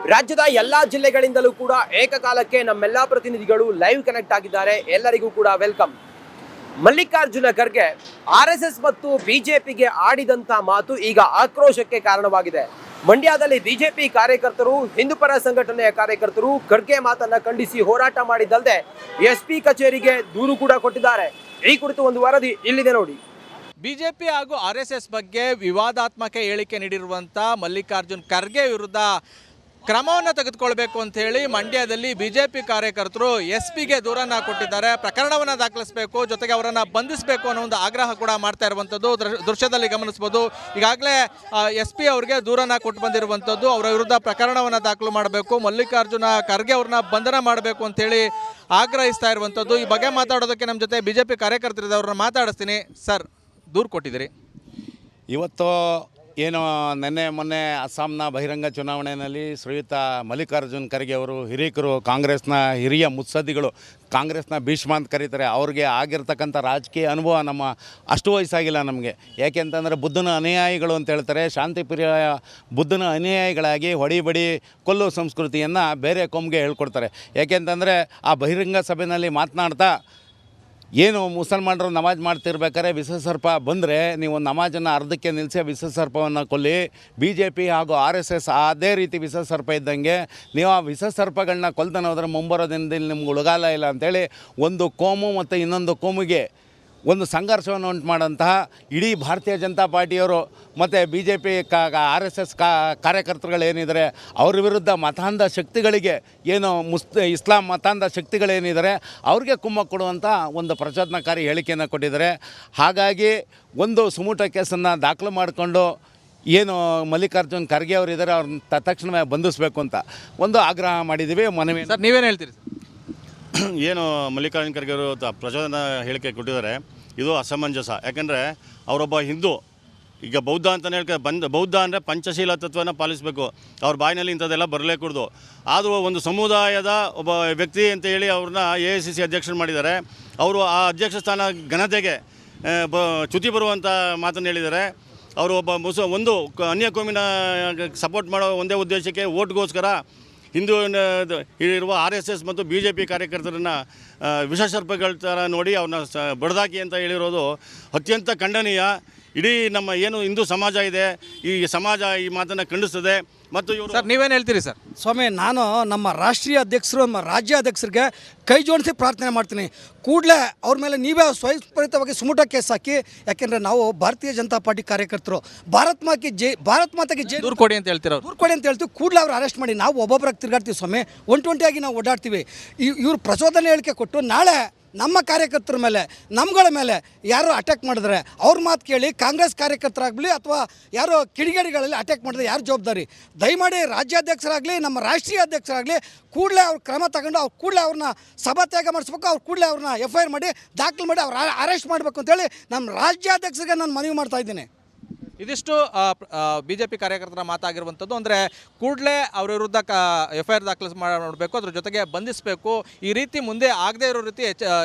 ರಾಜ್ಯದ ಎಲ್ಲಾ ಜಿಲ್ಲೆಗಳಿಂದಲೂ ಕೂಡ ಏಕಕಾಲಕ್ಕೆ ನಮ್ಮೆಲ್ಲಾ ಪ್ರತಿನಿಧಿಗಳು ಲೈವ್ ಕನೆಕ್ಟ್ ಆಗಿದ್ದಾರೆ. ಎಲ್ಲರಿಗೂ ಕೂಡ ವೆಲ್ಕಮ್. ಮಲ್ಲಿಕಾರ್ಜುನ ಖರ್ಗೆ RSS ಮತ್ತು ಬಿಜೆಪಿಗೆ ಆಡಿದಂತ ಮಾತು ಈಗ ಆಕ್ರೋಶಕ್ಕೆ ಕಾರಣವಾಗಿದೆ. ಮಂಡ್ಯದಲ್ಲಿ ಬಿಜೆಪಿ ಕಾರ್ಯಕರ್ತರು, ಹಿಂದೂಪರ ಸಂಘಟನೆಯ ಕಾರ್ಯಕರ್ತರು ಖರ್ಗೆ ಮಾತನ್ನ ಖಂಡಿಸಿ ಹೋರಾಟ ಮಾಡಿದ್ದಲ್ಲದೆ SP ಕಚೇರಿಗೆ ದೂರು ಕೂಡ ಕೊಟ್ಟಿದ್ದಾರೆ. ಈ ಕುರಿತು ಒಂದು ವರದಿ ಇಲ್ಲಿದೆ ನೋಡಿ. ಬಿಜೆಪಿ ಹಾಗೂ RSS ಬಗ್ಗೆ ವಿವಾದಾತ್ಮಕ ಹೇಳಿಕೆ ನೀಡಿರುವಂಥ ಮಲ್ಲಿಕಾರ್ಜುನ್ ಖರ್ಗೆ ವಿರುದ್ಧ ಕ್ರಮವನ್ನು ತೆಗೆದುಕೊಳ್ಬೇಕು ಅಂತ ಹೇಳಿ ಮಂಡ್ಯದಲ್ಲಿ ಬಿಜೆಪಿ ಕಾರ್ಯಕರ್ತರು SP ದೂರನ್ನು ಕೊಟ್ಟಿದ್ದಾರೆ. ಪ್ರಕರಣವನ್ನು ದಾಖಲಿಸಬೇಕು, ಜೊತೆಗೆ ಅವರನ್ನು ಬಂಧಿಸಬೇಕು ಅನ್ನೋ ಒಂದು ಆಗ್ರಹ ಕೂಡ ಮಾಡ್ತಾ ಇರುವಂಥದ್ದು ದೃಶ್ಯದಲ್ಲಿ ಗಮನಿಸಬಹುದು. ಈಗಾಗಲೇ SP ಅವರಿಗೆ ದೂರನ್ನು ಕೊಟ್ಟು ಬಂದಿರುವಂಥದ್ದು, ಅವರ ವಿರುದ್ಧ ಪ್ರಕರಣವನ್ನು ದಾಖಲು ಮಾಡಬೇಕು, ಮಲ್ಲಿಕಾರ್ಜುನ ಖರ್ಗೆ ಅವ್ರನ್ನ ಬಂಧನ ಮಾಡಬೇಕು ಅಂತೇಳಿ ಆಗ್ರಹಿಸ್ತಾ ಇರುವಂಥದ್ದು. ಈ ಬಗ್ಗೆ ಮಾತಾಡೋದಕ್ಕೆ ನಮ್ಮ ಜೊತೆ ಬಿಜೆಪಿ ಕಾರ್ಯಕರ್ತರಿದೆ, ಅವ್ರನ್ನ ಮಾತಾಡಿಸ್ತೀನಿ. ಸರ್, ದೂರು ಕೊಟ್ಟಿದ್ದೀರಿ. ಇವತ್ತು ಏನು ನಿನ್ನೆ ಮೊನ್ನೆ ಅಸ್ಸಾಂನ ಬಹಿರಂಗ ಚುನಾವಣೆಯಲ್ಲಿ ಶ್ರೀಯುತ ಮಲ್ಲಿಕಾರ್ಜುನ್ ಖರ್ಗೆ ಅವರು ಹಿರೀಕರು, ಕಾಂಗ್ರೆಸ್ನ ಹಿರಿಯ ಮುತ್ಸದ್ದಿಗಳು, ಕಾಂಗ್ರೆಸ್ನ ಭೀಷ್ಮ ಅಂತ ಕರೀತಾರೆ. ಅವ್ರಿಗೆ ಆಗಿರ್ತಕ್ಕಂಥ ರಾಜಕೀಯ ಅನುಭವ ನಮ್ಮ ಅಷ್ಟು ವಯಸ್ಸಾಗಿಲ್ಲ ನಮಗೆ. ಯಾಕೆಂತಂದರೆ ಬುದ್ಧನ ಅನುಯಾಯಿಗಳು ಅಂತ ಹೇಳ್ತಾರೆ. ಶಾಂತಿಪ್ರಿಯ ಬುದ್ಧನ ಅನುಯಾಯಿಗಳಾಗಿ ಹೊಡಿಬಡಿ ಕೊಲ್ಲು ಸಂಸ್ಕೃತಿಯನ್ನು ಬೇರೆ ಕೊಂಬಿಗೆ ಹೇಳ್ಕೊಡ್ತಾರೆ. ಯಾಕೆಂತಂದರೆ ಆ ಬಹಿರಂಗ ಸಭೆಯಲ್ಲಿ ಮಾತನಾಡ್ತಾ ಏನು ಮುಸಲ್ಮಾನರು ನಮಾಜ್ ಮಾಡ್ತಿರ್ಬೇಕಾದ್ರೆ ವಿಷಸರ್ಪ ಬಂದರೆ ನೀವು ನಮಾಜನ್ನು ಅರ್ಧಕ್ಕೆ ನಿಲ್ಲಿಸಿ ವಿಷಸರ್ಪವನ್ನು ಕೊಲ್ಲಿ. BJP ಹಾಗೂ RSS ಅದೇ ರೀತಿ ವಿಷಸರ್ಪ ಇದ್ದಂಗೆ ನೀವು ಆ ವಿಷಸರ್ಪಗಳನ್ನ ಕೊಲ್ತಾನೆ ಹೋದರೆ ಮುಂಬರೋ ದಿನದಲ್ಲಿ ನಿಮ್ಗೆ ಉಳಗಾಲ ಇಲ್ಲ ಅಂಥೇಳಿ ಒಂದು ಕೋಮು ಮತ್ತು ಇನ್ನೊಂದು ಕೋಮಿಗೆ ಒಂದು ಸಂಘರ್ಷವನ್ನು ಉಂಟು ಮಾಡೋಂತಹ ಇಡೀ ಭಾರತೀಯ ಜನತಾ ಪಾರ್ಟಿಯವರು ಮತ್ತು BJP RSS ಕಾರ್ಯಕರ್ತರುಗಳೇನಿದ್ದಾರೆ ಅವ್ರ ವಿರುದ್ಧ ಮತಾಂಧ ಶಕ್ತಿಗಳಿಗೆ ಏನು ಇಸ್ಲಾಂ ಮತಾಂಧ ಶಕ್ತಿಗಳೇನಿದ್ದಾರೆ ಅವ್ರಿಗೆ ಕುಮ್ಮಕ್ಕು ಕೊಡುವಂಥ ಒಂದು ಪ್ರಚೋದನಕಾರಿ ಹೇಳಿಕೆಯನ್ನು ಕೊಟ್ಟಿದ್ದಾರೆ. ಹಾಗಾಗಿ ಒಂದು ಸುಮೂಟ ಕೇಸನ್ನು ದಾಖಲು ಮಾಡಿಕೊಂಡು ಏನು ಮಲ್ಲಿಕಾರ್ಜುನ್ ಖರ್ಗೆ ಅವರಿದ್ದಾರೆ ಅವ್ರನ್ನ ತಕ್ಷಣವೇ ಬಂಧಿಸಬೇಕು ಅಂತ ಒಂದು ಆಗ್ರಹ ಮಾಡಿದ್ದೀವಿ. ಮನವಿ ಸರ್, ನೀವೇನು ಹೇಳ್ತೀರಿ? ಏನು ಮಲ್ಲಿಕಾರ್ಜುನ ಖರ್ಗೆ ಅವರು ಪ್ರಚೋದನ ಹೇಳಿಕೆ ಕೊಟ್ಟಿದ್ದಾರೆ, ಇದು ಅಸಮಂಜಸ. ಯಾಕಂದರೆ ಅವರೊಬ್ಬ ಹಿಂದೂ, ಈಗ ಬೌದ್ಧ ಅಂತಲೇ ಬೌದ್ಧ ಅಂದರೆ ಪಂಚಶೀಲ ತತ್ವನ ಪಾಲಿಸಬೇಕು. ಅವ್ರ ಬಾಯಿನಲ್ಲಿ ಇಂಥದ್ದೆಲ್ಲ ಬರಲೇಕೂಡ್ದು. ಆದರೂ ಒಂದು ಸಮುದಾಯದ ಒಬ್ಬ ವ್ಯಕ್ತಿ ಅಂತ ಹೇಳಿ ಅವ್ರನ್ನ AICC ಅಧ್ಯಕ್ಷರು ಮಾಡಿದ್ದಾರೆ. ಅವರು ಆ ಅಧ್ಯಕ್ಷ ಸ್ಥಾನ ಘನತೆಗೆ ಚ್ಯುತಿ ಬರುವಂಥ ಮಾತನ್ನು ಹೇಳಿದ್ದಾರೆ. ಅವರು ಒಬ್ಬ ಒಂದು ಅನ್ಯ ಕೋಮಿನ ಸಪೋರ್ಟ್ ಮಾಡೋ ಒಂದೇ ಉದ್ದೇಶಕ್ಕೆ ಓಟ್ಗೋಸ್ಕರ ಹಿಂದೂ ಇರುವ RSS ಮತ್ತು BJP ಕಾರ್ಯಕರ್ತರನ್ನು ವಿಷಸರ್ಪಗಳ ಥರ ನೋಡಿ ಅವ್ರನ್ನ ಬಡ್ದಾಕಿ ಅಂತ ಹೇಳಿರೋದು ಅತ್ಯಂತ ಖಂಡನೀಯ. ಇಡೀ ನಮ್ಮ ಏನು ಹಿಂದೂ ಸಮಾಜ ಇದೆ, ಈ ಸಮಾಜ ಈ ಮಾತನ್ನು ಖಂಡಿಸ್ತದೆ. ಮತ್ತು ಇವರು ಸರ್, ನೀವೇನು ಹೇಳ್ತೀರಿ? ಸರ್ ಸ್ವಾಮಿ, ನಾನು ನಮ್ಮ ರಾಷ್ಟ್ರೀಯ ಅಧ್ಯಕ್ಷರು, ನಮ್ಮ ರಾಜ್ಯಾಧ್ಯಕ್ಷರಿಗೆ ಕೈ ಜೋಡಿಸಿ ಪ್ರಾರ್ಥನೆ ಮಾಡ್ತೀನಿ. ಕೂಡಲೇ ಅವ್ರ ಮೇಲೆ ನೀವೇ ಸ್ವಯಂಪ್ರೇರಿತವಾಗಿ ಸುಮೂಟ ಕೇಸ್ ಹಾಕಿ. ಯಾಕೆಂದರೆ ನಾವು ಭಾರತೀಯ ಜನತಾ ಪಾರ್ಟಿ ಕಾರ್ಯಕರ್ತರು. ಭಾರತ್ ಮಾತೆಗೆ ಜೈ ದೂರು ಕೊಡಿ ಅಂತ ಹೇಳ್ತೀರ? ದೂರು ಕೊಡಿ ಅಂತ ಹೇಳ್ತೀವಿ. ಕೂಡಲೇ ಅವ್ರು ಅರೆಸ್ಟ್ ಮಾಡಿ. ನಾವು ಒಬ್ಬೊಬ್ಬರಾಗಿ ತಿರುಗಾಡ್ತೀವಿ ಸ್ವಾಮಿ, ಒಂಟಿಯಾಗಿ ನಾವು ಓಡಾಡ್ತೀವಿ. ಇವ್ರು ಪ್ರಚೋದನೆ ಹೇಳಿಕೆ ಕೊಟ್ಟು ನಾಳೆ ನಮ್ಮ ಕಾರ್ಯಕರ್ತರ ಮೇಲೆ, ನಮ್ಗಳ ಮೇಲೆ ಯಾರು ಅಟ್ಯಾಕ್ ಮಾಡಿದ್ರೆ ಅವ್ರ ಮಾತು ಕೇಳಿ ಕಾಂಗ್ರೆಸ್ ಕಾರ್ಯಕರ್ತರಾಗಲಿ ಅಥವಾ ಯಾರೋ ಕಿಡಿಗೇಡಿಗಳಲ್ಲಿ ಅಟ್ಯಾಕ್ ಮಾಡಿದ್ರೆ ಯಾರು ಜವಾಬ್ದಾರಿ? ದಯಮಾಡಿ ರಾಜ್ಯಾಧ್ಯಕ್ಷರಾಗಲಿ ನಮ್ಮ ರಾಷ್ಟ್ರೀಯ ಅಧ್ಯಕ್ಷರಾಗಲಿ ಕೂಡಲೇ ಅವ್ರ ಕ್ರಮ ತಗೊಂಡು ಕೂಡಲೇ ಅವ್ರನ್ನ ಸಭಾತ್ಯಾಗ ಮಾಡಿಸ್ಬೇಕು. ಅವ್ರು ಕೂಡಲೇ ಅವ್ರನ್ನ FIR ಮಾಡಿ ದಾಖಲು ಮಾಡಿ ಅವ್ರು ಅರೆಸ್ಟ್ ಮಾಡಬೇಕು ಅಂತೇಳಿ ನಮ್ಮ ರಾಜ್ಯಾಧ್ಯಕ್ಷರಿಗೆ ನಾನು ಮನವಿ ಮಾಡ್ತಾ ಇದ್ದೀನಿ. ಇದಿಷ್ಟು BJP ಕಾರ್ಯಕರ್ತರ ಮಾತಾಗಿರುವಂಥದ್ದು. ಅಂದರೆ ಕೂಡಲೇ ಅವ್ರ ವಿರುದ್ಧ FIR ದಾಖಲು ಮಾಡಬೇಕು, ಅದ್ರ ಜೊತೆಗೆ ಬಂಧಿಸಬೇಕು. ಈ ರೀತಿ ಮುಂದೆ ಆಗದೇ ಇರೋ ರೀತಿ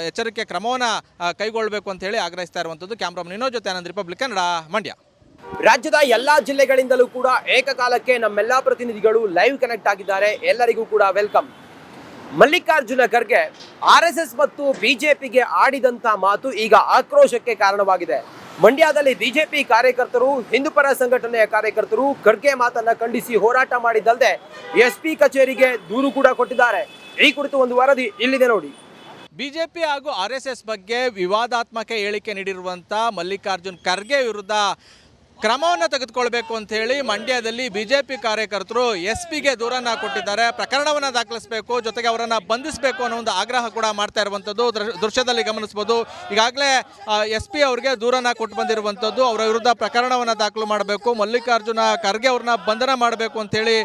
ಎಚ್ಚರಿಕೆ ಕ್ರಮವನ್ನು ಕೈಗೊಳ್ಳಬೇಕು ಅಂತ ಹೇಳಿ ಆಗ್ರಹಿಸ್ತಾ ಇರುವಂಥದ್ದು. ಕ್ಯಾಮ್ರಾಮನ್ ಇನ್ನೋ ಜೊತೆ ಆನಂದ್, ರಿಪಬ್ಲಿಕ್ ಕನ್ನಡ, ಮಂಡ್ಯ. ರಾಜ್ಯದ ಎಲ್ಲಾ ಜಿಲ್ಲೆಗಳಿಂದಲೂ ಕೂಡ ಏಕಕಾಲಕ್ಕೆ ನಮ್ಮೆಲ್ಲಾ ಪ್ರತಿನಿಧಿಗಳು ಲೈವ್ ಕನೆಕ್ಟ್ ಆಗಿದ್ದಾರೆ. ಎಲ್ಲರಿಗೂ ಕೂಡ ವೆಲ್ಕಮ್. ಮಲ್ಲಿಕಾರ್ಜುನ ಖರ್ಗೆ RSS ಮತ್ತು ಬಿಜೆಪಿಗೆ ಆಡಿದಂತ ಮಾತು ಈಗ ಆಕ್ರೋಶಕ್ಕೆ ಕಾರಣವಾಗಿದೆ. ಮಂಡ್ಯದಲ್ಲಿ ಬಿಜೆಪಿ ಕಾರ್ಯಕರ್ತರು, ಹಿಂದೂಪರ ಸಂಘಟನೆಯ ಕಾರ್ಯಕರ್ತರು ಖರ್ಗೆ ಮಾತನ್ನ ಖಂಡಿಸಿ ಹೋರಾಟ ಮಾಡಿದ್ದಲ್ಲದೆ SP ಕಚೇರಿಗೆ ದೂರು ಕೂಡ ಕೊಟ್ಟಿದ್ದಾರೆ. ಈ ಕುರಿತು ಒಂದು ವರದಿ ಇಲ್ಲಿದೆ ನೋಡಿ. BJP ಹಾಗೂ RSS ಬಗ್ಗೆ ವಿವಾದಾತ್ಮಕ ಹೇಳಿಕೆ ನೀಡಿರುವಂಥ ಮಲ್ಲಿಕಾರ್ಜುನ್ ಖರ್ಗೆ ವಿರುದ್ಧ ಕ್ರಮವನ್ನು ತೆಗೆದುಕೊಳ್ಬೇಕು ಅಂತ ಹೇಳಿ ಮಂಡ್ಯದಲ್ಲಿ ಬಿಜೆಪಿ ಕಾರ್ಯಕರ್ತರು SP ದೂರನ್ನು ಕೊಟ್ಟಿದ್ದಾರೆ. ಪ್ರಕರಣವನ್ನು ದಾಖಲಿಸಬೇಕು, ಜೊತೆಗೆ ಅವರನ್ನು ಬಂಧಿಸಬೇಕು ಅನ್ನೋ ಒಂದು ಆಗ್ರಹ ಕೂಡ ಮಾಡ್ತಾ ಇರುವಂಥದ್ದು ದೃಶ್ಯದಲ್ಲಿ ಗಮನಿಸಬಹುದು. ಈಗಾಗಲೇ SP ಅವರಿಗೆ ದೂರನ್ನು ಕೊಟ್ಟು ಬಂದಿರುವಂಥದ್ದು, ಅವರ ವಿರುದ್ಧ ಪ್ರಕರಣವನ್ನು ದಾಖಲು ಮಾಡಬೇಕು, ಮಲ್ಲಿಕಾರ್ಜುನ ಖರ್ಗೆ ಅವ್ರನ್ನ ಬಂಧನ ಮಾಡಬೇಕು ಅಂತೇಳಿ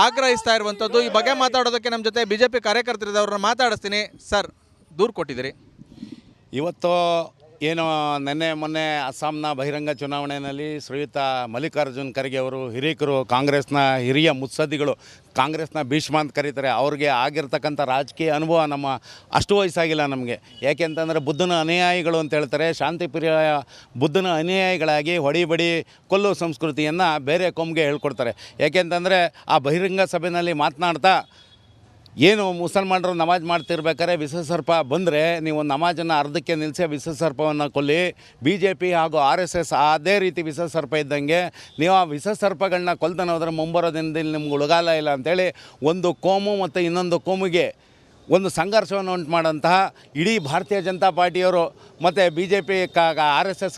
ಆಗ್ರಹಿಸ್ತಾ ಇರುವಂಥದ್ದು. ಈ ಬಗ್ಗೆ ಮಾತಾಡೋದಕ್ಕೆ ನಮ್ಮ ಜೊತೆ BJP ಕಾರ್ಯಕರ್ತರಿದೆ, ಅವ್ರನ್ನ ಮಾತಾಡಿಸ್ತೀನಿ. ಸರ್, ದೂರು ಕೊಟ್ಟಿದ್ದೀರಿ. ಇವತ್ತು ಏನು ನಿನ್ನೆ ಮೊನ್ನೆ ಅಸ್ಸಾಂನ ಬಹಿರಂಗ ಚುನಾವಣೆಯಲ್ಲಿ ಶ್ರೀಯುತ ಮಲ್ಲಿಕಾರ್ಜುನ್ ಖರ್ಗೆ ಅವರು ಹಿರೀಕರು, ಕಾಂಗ್ರೆಸ್ನ ಹಿರಿಯ ಮುತ್ಸದ್ದಿಗಳು, ಕಾಂಗ್ರೆಸ್ನ ಭೀಷ್ಮ ಅಂತ ಕರೀತಾರೆ. ಅವ್ರಿಗೆ ಆಗಿರ್ತಕ್ಕಂಥ ರಾಜಕೀಯ ಅನುಭವ ನಮ್ಮ ಅಷ್ಟು ವಯಸ್ಸಾಗಿಲ್ಲ ನಮಗೆ. ಯಾಕೆಂತಂದರೆ ಬುದ್ಧನ ಅನುಯಾಯಿಗಳು ಅಂತ ಹೇಳ್ತಾರೆ. ಶಾಂತಿಪ್ರಿಯ ಬುದ್ಧನ ಅನುಯಾಯಿಗಳಾಗಿ ಹೊಡಿಬಡಿ ಕೊಲ್ಲು ಸಂಸ್ಕೃತಿಯನ್ನು ಬೇರೆ ಕೊಂಬಿಗೆ ಹೇಳ್ಕೊಡ್ತಾರೆ. ಯಾಕೆಂತಂದರೆ ಆ ಬಹಿರಂಗ ಸಭೆಯಲ್ಲಿ ಮಾತನಾಡ್ತಾ ಏನು ಮುಸಲ್ಮಾನರು ನಮಾಜ್ ಮಾಡ್ತಿರ್ಬೇಕಾದ್ರೆ ವಿಷಸರ್ಪ ಬಂದರೆ ನೀವು ನಮಾಜನ್ನು ಅರ್ಧಕ್ಕೆ ನಿಲ್ಲಿಸಿ ವಿಷಸರ್ಪವನ್ನು ಕೊಲ್ಲಿ. BJP ಹಾಗೂ RSS ಅದೇ ರೀತಿ ವಿಷಸರ್ಪ ಇದ್ದಂಗೆ ನೀವು ಆ ವಿಷಸರ್ಪಗಳನ್ನ ಕೊಲ್ತಾನೆ ಹೋದ್ರೆ ಮುಂಬರೋ ದಿನದಲ್ಲಿ ನಿಮ್ಗೆ ಉಳಗಾಲ ಇಲ್ಲ ಅಂಥೇಳಿ ಒಂದು ಕೋಮು ಮತ್ತು ಇನ್ನೊಂದು ಕೋಮಿಗೆ ಒಂದು ಸಂಘರ್ಷವನ್ನು ಉಂಟು ಮಾಡೋಂತಹ ಇಡೀ ಭಾರತೀಯ ಜನತಾ ಪಾರ್ಟಿಯವರು ಮತ್ತು BJP RSS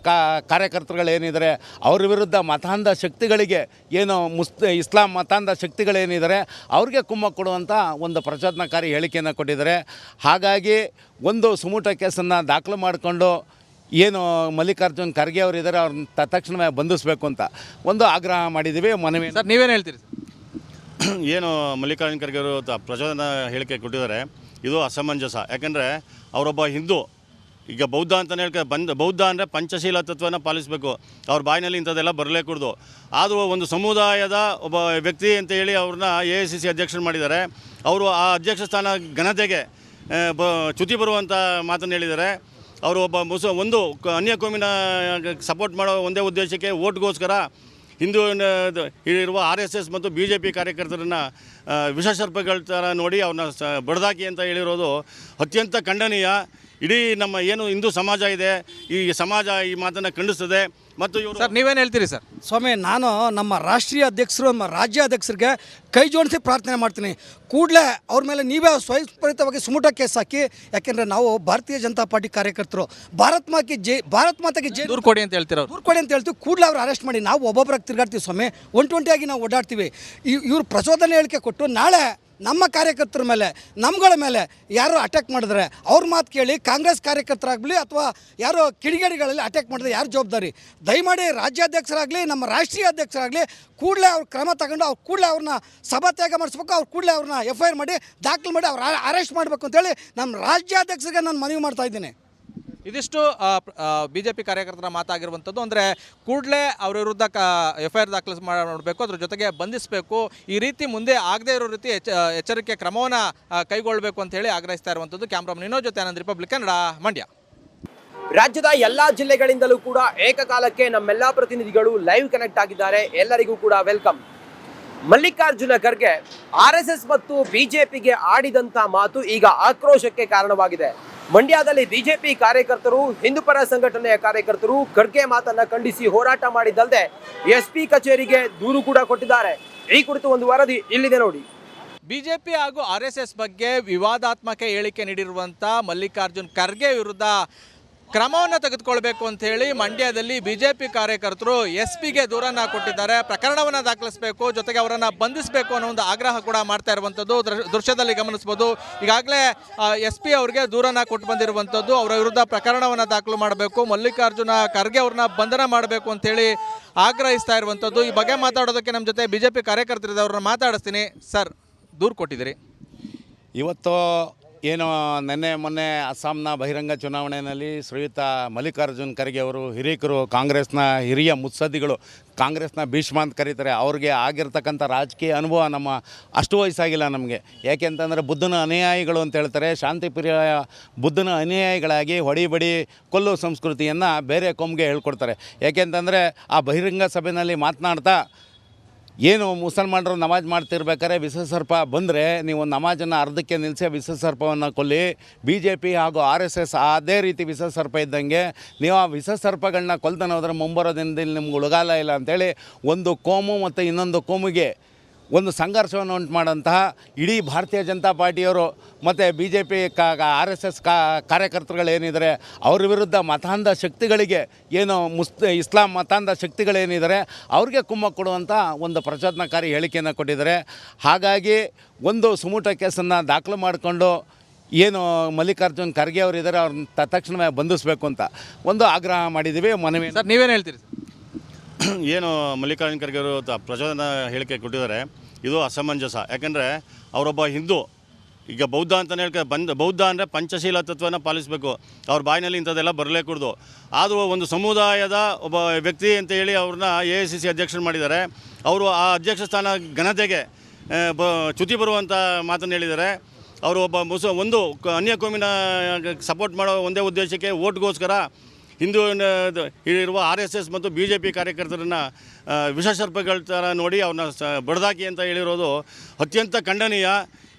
ಕಾರ್ಯಕರ್ತರುಗಳೇನಿದ್ದಾರೆ ಅವ್ರ ವಿರುದ್ಧ ಮತಾಂಧ ಶಕ್ತಿಗಳಿಗೆ ಏನು ಇಸ್ಲಾಂ ಮತಾಂಧ ಶಕ್ತಿಗಳೇನಿದ್ದಾರೆ ಅವ್ರಿಗೆ ಕುಮ್ಮ ಕೊಡುವಂಥ ಒಂದು ಪ್ರಚೋದನಕಾರಿ ಹೇಳಿಕೆಯನ್ನು ಕೊಟ್ಟಿದ್ದಾರೆ. ಹಾಗಾಗಿ ಒಂದು ಸುಮೂಟ ಕೇಸನ್ನು ದಾಖಲು ಮಾಡಿಕೊಂಡು ಏನು ಮಲ್ಲಿಕಾರ್ಜುನ್ ಖರ್ಗೆ ಅವರಿದ್ದಾರೆ ಅವ್ರನ್ನ ತಕ್ಷಣವೇ ಬಂಧಿಸಬೇಕು ಅಂತ ಒಂದು ಆಗ್ರಹ ಮಾಡಿದ್ದೀವಿ. ಮನವಿ ಸರ್ ನೀವೇನು ಹೇಳ್ತೀರಿ ಸರ್? ಏನು ಮಲ್ಲಿಕಾರ್ಜುನ್ ಖರ್ಗೆ ಅವರು ಪ್ರಚೋದನ ಹೇಳಿಕೆ ಕೊಟ್ಟಿದ್ದಾರೆ, ಇದು ಅಸಮಂಜಸ. ಯಾಕಂದರೆ ಅವರೊಬ್ಬ ಹಿಂದೂ. ಈಗ ಬೌದ್ಧ ಅಂತಲೇ ಬೌದ್ಧ ಅಂದರೆ ಪಂಚಶೀಲ ತತ್ವನ ಪಾಲಿಸಬೇಕು. ಅವ್ರ ಬಾಯಿನಲ್ಲಿ ಇಂಥದ್ದೆಲ್ಲ ಬರಲೇಕೂಡ್ದು. ಆದರೂ ಒಂದು ಸಮುದಾಯದ ಒಬ್ಬ ವ್ಯಕ್ತಿ ಅಂತ ಹೇಳಿ ಅವ್ರನ್ನ AICC ಅಧ್ಯಕ್ಷರು ಮಾಡಿದ್ದಾರೆ. ಅವರು ಆ ಅಧ್ಯಕ್ಷ ಸ್ಥಾನ ಘನತೆಗೆ ಚ್ಯುತಿ ಬರುವಂಥ ಮಾತನ್ನು ಹೇಳಿದ್ದಾರೆ. ಅವರು ಒಬ್ಬ ಒಂದು ಅನ್ಯ ಕೋಮಿನ ಸಪೋರ್ಟ್ ಮಾಡೋ ಒಂದೇ ಉದ್ದೇಶಕ್ಕೆ ಓಟ್ಗೋಸ್ಕರ ಹಿಂದೂ ಇರುವ RSS ಮತ್ತು BJP ಕಾರ್ಯಕರ್ತರನ್ನು ವಿಷಸರ್ಪಗಳ ಥರ ನೋಡಿ ಅವ್ರನ್ನ ಬಡ್ದಾಕಿ ಅಂತ ಹೇಳಿರೋದು ಅತ್ಯಂತ ಖಂಡನೀಯ. ಇಡೀ ನಮ್ಮ ಏನು ಹಿಂದೂ ಸಮಾಜ ಇದೆ, ಈ ಸಮಾಜ ಈ ಮಾತನ್ನು ಖಂಡಿಸ್ತದೆ. ಮತ್ತು ಇವರು ಸರ್ ನೀವೇನು ಹೇಳ್ತೀರಿ ಸರ್? ಸ್ವಾಮಿ, ನಾನು ನಮ್ಮ ರಾಷ್ಟ್ರೀಯ ಅಧ್ಯಕ್ಷರು, ನಮ್ಮ ರಾಜ್ಯ ಅಧ್ಯಕ್ಷರಿಗೆ ಕೈ ಜೋಡಿಸಿ ಪ್ರಾರ್ಥನೆ ಮಾಡ್ತೀನಿ. ಕೂಡಲೇ ಅವ್ರ ಮೇಲೆ ನೀವೇ ಸ್ವಯಂಸ್ಫೂರಿತವಾಗಿ ಸುಮೂಟ ಕೇಸ್ ಹಾಕಿ. ಯಾಕೆಂದರೆ ನಾವು ಭಾರತೀಯ ಜನತಾ ಪಾರ್ಟಿ ಕಾರ್ಯಕರ್ತರು. ಭಾರತ್ ಮಾತೆಗೆ ಜೈ ದೂರು ಕೊಡಿ ಅಂತ ಹೇಳ್ತೀರ? ದೂರು ಕೊಡಿ ಅಂತ ಹೇಳ್ತೀವಿ. ಕೂಡಲೇ ಅವ್ರು ಅರೆಸ್ಟ್ ಮಾಡಿ. ನಾವು ಒಬ್ಬೊಬ್ಬರಾಗಿ ತಿರುಗಾಡ್ತೀವಿ ಸ್ವಾಮಿ, ಒಂಟಿಯಾಗಿ ನಾವು ಓಡಾಡ್ತೀವಿ. ಇವ್ರು ಪ್ರಚೋದನೆ ಹೇಳಿಕೆ ಕೊಟ್ಟು ನಾಳೆ ನಮ್ಮ ಕಾರ್ಯಕರ್ತರ ಮೇಲೆ, ನಮ್ಗಳ ಮೇಲೆ ಯಾರು ಅಟ್ಯಾಕ್ ಮಾಡಿದ್ರೆ ಅವ್ರ ಮಾತು ಕೇಳಿ ಕಾಂಗ್ರೆಸ್ ಕಾರ್ಯಕರ್ತರಾಗಲಿ ಅಥವಾ ಯಾರೋ ಕಿಡಿಗೇಡಿಗಳಲ್ಲಿ ಅಟ್ಯಾಕ್ ಮಾಡಿದ್ರೆ ಯಾರು ಜವಾಬ್ದಾರಿ? ದಯಮಾಡಿ ರಾಜ್ಯಾಧ್ಯಕ್ಷರಾಗಲಿ ನಮ್ಮ ರಾಷ್ಟ್ರೀಯ ಅಧ್ಯಕ್ಷರಾಗಲಿ ಕೂಡಲೇ ಅವ್ರ ಕ್ರಮ ತಗೊಂಡು ಕೂಡಲೇ ಅವ್ರನ್ನ ಸಭಾತ್ಯಾಗ ಮಾಡಿಸ್ಬೇಕು. ಅವ್ರು ಕೂಡಲೇ ಅವ್ರನ್ನ FIR ಮಾಡಿ ದಾಖಲು ಮಾಡಿ ಅವ್ರು ಅರೆಸ್ಟ್ ಮಾಡಬೇಕು ಅಂತೇಳಿ ನಮ್ಮ ರಾಜ್ಯಾಧ್ಯಕ್ಷರಿಗೆ ನಾನು ಮನವಿ ಮಾಡ್ತಾ ಇದ್ದೀನಿ. ಇದಿಷ್ಟು BJP ಕಾರ್ಯಕರ್ತರ ಮಾತಾಗಿರುವಂಥದ್ದು. ಅಂದರೆ ಕೂಡಲೇ ಅವ್ರ ವಿರುದ್ಧ FIR ದಾಖಲು ಮಾಡಬೇಕು, ಅದ್ರ ಜೊತೆಗೆ ಬಂಧಿಸಬೇಕು. ಈ ರೀತಿ ಮುಂದೆ ಆಗದೇ ಇರೋ ರೀತಿ ಎಚ್ಚರಿಕೆ ಕ್ರಮವನ್ನು ಕೈಗೊಳ್ಳಬೇಕು ಅಂತ ಹೇಳಿ ಆಗ್ರಹಿಸ್ತಾ ಇರುವಂಥದ್ದು. ಕ್ಯಾಮ್ರಾಮನ್ ವಿನೋದ್ ಜೊತೆ ಆನಂದ್, ರಿಪಬ್ಲಿಕ್ ಕನ್ನಡ, ಮಂಡ್ಯ. ರಾಜ್ಯದ ಎಲ್ಲಾ ಜಿಲ್ಲೆಗಳಿಂದಲೂ ಕೂಡ ಏಕಕಾಲಕ್ಕೆ ನಮ್ಮೆಲ್ಲಾ ಪ್ರತಿನಿಧಿಗಳು ಲೈವ್ ಕನೆಕ್ಟ್ ಆಗಿದ್ದಾರೆ. ಎಲ್ಲರಿಗೂ ಕೂಡ ವೆಲ್ಕಮ್. ಮಲ್ಲಿಕಾರ್ಜುನ ಖರ್ಗೆ RSS ಮತ್ತು BJPಗೆ ಆಡಿದಂತ ಮಾತು ಈಗ ಆಕ್ರೋಶಕ್ಕೆ ಕಾರಣವಾಗಿದೆ. ಮಂಡ್ಯದಲ್ಲಿ BJP ಕಾರ್ಯಕರ್ತರು, ಹಿಂದೂಪರ ಸಂಘಟನೆಯ ಕಾರ್ಯಕರ್ತರು ಖರ್ಗೆ ಮಾತನ್ನ ಖಂಡಿಸಿ ಹೋರಾಟ ಮಾಡಿದ್ದಲ್ಲದೆ SP ಕಚೇರಿಗೆ ದೂರು ಕೂಡ ಕೊಟ್ಟಿದ್ದಾರೆ. ಈ ಕುರಿತು ಒಂದು ವರದಿ ಇಲ್ಲಿದೆ ನೋಡಿ. BJP ಹಾಗೂ RSS ಬಗ್ಗೆ ವಿವಾದಾತ್ಮಕ ಹೇಳಿಕೆ ನೀಡಿರುವಂಥ ಮಲ್ಲಿಕಾರ್ಜುನ್ ಖರ್ಗೆ ವಿರುದ್ಧ ಕ್ರಮವನ್ನು ತೆಗೆದುಕೊಳ್ಬೇಕು ಅಂತ ಹೇಳಿ ಮಂಡ್ಯದಲ್ಲಿ BJP ಕಾರ್ಯಕರ್ತರು SP ದೂರನ್ನು ಕೊಟ್ಟಿದ್ದಾರೆ. ಪ್ರಕರಣವನ್ನು ದಾಖಲಿಸಬೇಕು, ಜೊತೆಗೆ ಅವರನ್ನು ಬಂಧಿಸಬೇಕು ಅನ್ನೋ ಒಂದು ಆಗ್ರಹ ಕೂಡ ಮಾಡ್ತಾ ಇರುವಂಥದ್ದು ದೃಶ್ಯದಲ್ಲಿ ಗಮನಿಸಬಹುದು. ಈಗಾಗಲೇ SP ಅವರಿಗೆ ದೂರನ್ನು ಕೊಟ್ಟು ಬಂದಿರುವಂಥದ್ದು. ಅವರ ವಿರುದ್ಧ ಪ್ರಕರಣವನ್ನು ದಾಖಲು ಮಾಡಬೇಕು, ಮಲ್ಲಿಕಾರ್ಜುನ ಖರ್ಗೆ ಅವ್ರನ್ನ ಬಂಧನ ಮಾಡಬೇಕು ಅಂತೇಳಿ ಆಗ್ರಹಿಸ್ತಾ ಇರುವಂಥದ್ದು. ಈ ಬಗ್ಗೆ ಮಾತಾಡೋದಕ್ಕೆ ನಮ್ಮ ಜೊತೆ BJP ಕಾರ್ಯಕರ್ತರಿದೆ, ಅವ್ರನ್ನ ಮಾತಾಡಿಸ್ತೀನಿ. ಸರ್, ದೂರು ಕೊಟ್ಟಿದ್ದೀರಿ. ಇವತ್ತು ಏನು ನಿನ್ನೆ ಮೊನ್ನೆ ಅಸ್ಸಾಂನ ಬಹಿರಂಗ ಚುನಾವಣೆಯಲ್ಲಿ ಶ್ರೀಯುತ ಮಲ್ಲಿಕಾರ್ಜುನ್ ಖರ್ಗೆ ಅವರು ಹಿರೀಕರು, ಕಾಂಗ್ರೆಸ್ನ ಹಿರಿಯ ಮುತ್ಸದ್ದಿಗಳು, ಕಾಂಗ್ರೆಸ್ನ ಭೀಷ್ಮ ಅಂತ ಕರೀತಾರೆ. ಅವ್ರಿಗೆ ಆಗಿರ್ತಕ್ಕಂಥ ರಾಜಕೀಯ ಅನುಭವ ನಮ್ಮ ಅಷ್ಟು ವಯಸ್ಸಾಗಿಲ್ಲ ನಮಗೆ. ಯಾಕೆಂತಂದರೆ ಬುದ್ಧನ ಅನುಯಾಯಿಗಳು ಅಂತ ಹೇಳ್ತಾರೆ. ಶಾಂತಿಪ್ರಿಯ ಬುದ್ಧನ ಅನುಯಾಯಿಗಳಾಗಿ ಹೊಡಿಬಡಿ ಕೊಲ್ಲು ಸಂಸ್ಕೃತಿಯನ್ನು ಬೇರೆ ಕೊಂಬಿಗೆ ಹೇಳ್ಕೊಡ್ತಾರೆ. ಯಾಕೆಂತಂದರೆ ಆ ಬಹಿರಂಗ ಸಭೆಯಲ್ಲಿ ಮಾತನಾಡ್ತಾ ಏನು ಮುಸಲ್ಮಾನರು ನಮಾಜ್ ಮಾಡ್ತಿರ್ಬೇಕಾದ್ರೆ ವಿಷಸರ್ಪ ಬಂದರೆ ನೀವು ನಮಾಜನ್ನು ಅರ್ಧಕ್ಕೆ ನಿಲ್ಲಿಸಿ ವಿಷಸರ್ಪವನ್ನು ಕೊಲ್ಲಿ. BJP ಹಾಗೂ RSS ಅದೇ ರೀತಿ ವಿಷಸರ್ಪ ಇದ್ದಂಗೆ ನೀವು ಆ ವಿಷಸರ್ಪಗಳನ್ನ ಕೊಲ್ತಾನೆ ಹೋದ್ರೆ ಮುಂಬರೋ ದಿನದಲ್ಲಿ ನಿಮ್ಗೆ ಉಳಗಾಲ ಇಲ್ಲ ಅಂಥೇಳಿ ಒಂದು ಕೋಮು ಮತ್ತು ಇನ್ನೊಂದು ಕೋಮಿಗೆ ಒಂದು ಸಂಘರ್ಷವನ್ನು ಉಂಟು ಮಾಡೋಂತಹ ಇಡೀ ಭಾರತೀಯ ಜನತಾ ಪಾರ್ಟಿಯವರು ಮತ್ತು BJP RSS ಕಾರ್ಯಕರ್ತರುಗಳೇನಿದ್ದಾರೆ ಅವ್ರ ವಿರುದ್ಧ ಮತಾಂಧ ಶಕ್ತಿಗಳಿಗೆ ಏನು ಇಸ್ಲಾಂ ಮತಾಂಧ ಶಕ್ತಿಗಳೇನಿದ್ದಾರೆ ಅವ್ರಿಗೆ ಕುಮ್ಮ ಕೊಡುವಂಥ ಒಂದು ಪ್ರಚೋದನಕಾರಿ ಹೇಳಿಕೆಯನ್ನು ಕೊಟ್ಟಿದ್ದಾರೆ. ಹಾಗಾಗಿ ಒಂದು ಸುಮೂಟ ಕೇಸನ್ನು ದಾಖಲು ಮಾಡಿಕೊಂಡು ಏನು ಮಲ್ಲಿಕಾರ್ಜುನ್ ಖರ್ಗೆ ಅವರಿದ್ದಾರೆ ಅವ್ರನ್ನ ತಕ್ಷಣವೇ ಬಂಧಿಸಬೇಕು ಅಂತ ಒಂದು ಆಗ್ರಹ ಮಾಡಿದ್ದೀವಿ. ಮನವಿ. ಸರ್ ನೀವೇನು ಹೇಳ್ತೀರಿ? ಏನು ಮಲ್ಲಿಕಾರ್ಜುನ್ ಖರ್ಗೆ ಅವರು ಪ್ರಚೋದನ ಹೇಳಿಕೆ ಕೊಟ್ಟಿದ್ದಾರೆ, ಇದು ಅಸಮಂಜಸ. ಯಾಕಂದರೆ ಅವರೊಬ್ಬ ಹಿಂದೂ. ಈಗ ಬೌದ್ಧ ಅಂತಲೇ ಬೌದ್ಧ ಅಂದರೆ ಪಂಚಶೀಲ ತತ್ವನ ಪಾಲಿಸಬೇಕು. ಅವ್ರ ಬಾಯಿನಲ್ಲಿ ಇಂಥದ್ದೆಲ್ಲ ಬರಲೇ ಕೂಡದು. ಆದರೂ ಒಂದು ಸಮುದಾಯದ ಒಬ್ಬ ವ್ಯಕ್ತಿ ಅಂತ ಹೇಳಿ ಅವ್ರನ್ನ AICC ಅಧ್ಯಕ್ಷರು ಮಾಡಿದ್ದಾರೆ. ಅವರು ಆ ಅಧ್ಯಕ್ಷ ಸ್ಥಾನ ಘನತೆಗೆ ಚ್ಯುತಿ ಬರುವಂಥ ಮಾತನ್ನು ಹೇಳಿದ್ದಾರೆ. ಅವರು ಒಬ್ಬ ಒಂದು ಅನ್ಯ ಕೋಮಿನ ಸಪೋರ್ಟ್ ಮಾಡೋ ಒಂದೇ ಉದ್ದೇಶಕ್ಕೆ ಓಟ್ಗೋಸ್ಕರ ಹಿಂದೂ ಇರುವ RSS ಮತ್ತು BJP ಕಾರ್ಯಕರ್ತರನ್ನು ವಿಷಸರ್ಪಗಳ ಥರ ನೋಡಿ ಅವ್ರನ್ನ ಬಡ್ದಾಕಿ ಅಂತ ಹೇಳಿರೋದು ಅತ್ಯಂತ ಖಂಡನೀಯ.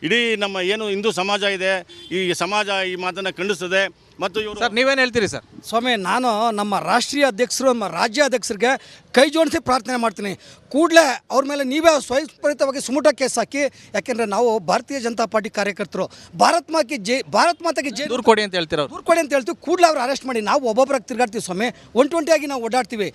ಇಡೀ ನಮ್ಮ ಏನು ಹಿಂದೂ ಸಮಾಜ ಇದೆ, ಈ ಸಮಾಜ ಈ ಮಾತನ್ನು ಖಂಡಿಸ್ತದೆ. ಮತ್ತು ಇವರು ಸರ್ ನೀವೇನು ಹೇಳ್ತೀರಿ ಸರ್? ಸ್ವಾಮಿ, ನಾನು ನಮ್ಮ ರಾಷ್ಟ್ರೀಯ ಅಧ್ಯಕ್ಷರು, ನಮ್ಮ ರಾಜ್ಯ ಅಧ್ಯಕ್ಷರಿಗೆ ಕೈ ಜೋಡಿಸಿ ಪ್ರಾರ್ಥನೆ ಮಾಡ್ತೀನಿ. ಕೂಡಲೇ ಅವ್ರ ಮೇಲೆ ನೀವೇ ಸ್ವಯಂಸ್ಫೂರಿತವಾಗಿ ಸುಮುಟ ಕೇಸ್ ಹಾಕಿ. ಯಾಕೆಂದರೆ ನಾವು ಭಾರತೀಯ ಜನತಾ ಪಾರ್ಟಿ ಕಾರ್ಯಕರ್ತರು. ಭಾರತ್ ಮಾತೆಗೆ ಜೈ ದೂರು ಕೊಡಿ ಅಂತ ಹೇಳ್ತೀರ? ದೂರು ಕೊಡಿ ಅಂತ ಹೇಳ್ತೀವಿ. ಕೂಡಲೇ ಅವ್ರು ಅರೆಸ್ಟ್ ಮಾಡಿ. ನಾವು ಒಬ್ಬೊಬ್ಬರಾಗಿ ತಿರುಗಾಡ್ತೀವಿ ಸ್ವಾಮಿ, ಒಂಟಿಯಾಗಿ ನಾವು ಓಡಾಡ್ತೀವಿ.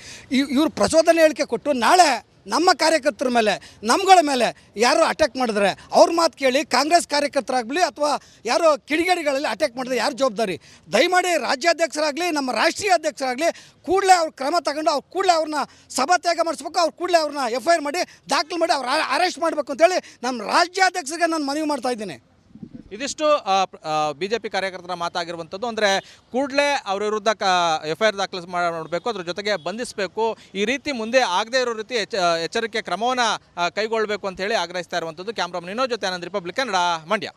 ಇವ್ರು ಪ್ರಚೋದನೆ ಹೇಳಿಕೆ ಕೊಟ್ಟು ನಾಳೆ ನಮ್ಮ ಕಾರ್ಯಕರ್ತರ ಮೇಲೆ, ನಮ್ಗಳ ಮೇಲೆ ಯಾರು ಅಟ್ಯಾಕ್ ಮಾಡಿದ್ರೆ ಅವ್ರ ಮಾತು ಕೇಳಿ ಕಾಂಗ್ರೆಸ್ ಕಾರ್ಯಕರ್ತರಾಗಲಿ ಅಥವಾ ಯಾರೋ ಕಿಡಿಗೇಡಿಗಳಲ್ಲಿ ಅಟ್ಯಾಕ್ ಮಾಡಿದ್ರೆ ಯಾರು ಜವಾಬ್ದಾರಿ? ದಯಮಾಡಿ ರಾಜ್ಯಾಧ್ಯಕ್ಷರಾಗಲಿ ನಮ್ಮ ರಾಷ್ಟ್ರೀಯ ಅಧ್ಯಕ್ಷರಾಗಲಿ ಕೂಡಲೇ ಅವ್ರ ಕ್ರಮ ತಗೊಂಡು ಕೂಡಲೇ ಅವ್ರನ್ನ ಸಭಾತ್ಯಾಗ ಮಾಡಿಸ್ಬೇಕು. ಅವ್ರು ಕೂಡಲೇ ಅವ್ರನ್ನ FIR ಮಾಡಿ ದಾಖಲು ಮಾಡಿ ಅವ್ರು ಅರೆಸ್ಟ್ ಮಾಡಬೇಕು ಅಂತೇಳಿ ನಮ್ಮ ರಾಜ್ಯಾಧ್ಯಕ್ಷರಿಗೆ ನಾನು ಮನವಿ ಮಾಡ್ತಾ ಇದ್ದೀನಿ. ಇದಿಷ್ಟು BJP ಕಾರ್ಯಕರ್ತರ ಮಾತಾಗಿರುವಂಥದ್ದು. ಅಂದರೆ ಕೂಡಲೇ ಅವ್ರ ವಿರುದ್ಧ FIR ದಾಖಲು ಮಾಡಬೇಕು, ಅದ್ರ ಜೊತೆಗೆ ಬಂಧಿಸಬೇಕು. ಈ ರೀತಿ ಮುಂದೆ ಆಗದೇ ಇರೋ ರೀತಿ ಎಚ್ಚರಿಕೆ ಕ್ರಮವನ್ನು ಕೈಗೊಳ್ಳಬೇಕು ಅಂತ ಹೇಳಿ ಆಗ್ರಹಿಸ್ತಾ ಇರುವಂಥದ್ದು. ಕ್ಯಾಮ್ರಾಮನ್ ವಿನೋದ್ ಜೊತೆ ಆನಂದ್, ರಿಪಬ್ಲಿಕ್ ಕನ್ನಡ, ಮಂಡ್ಯ.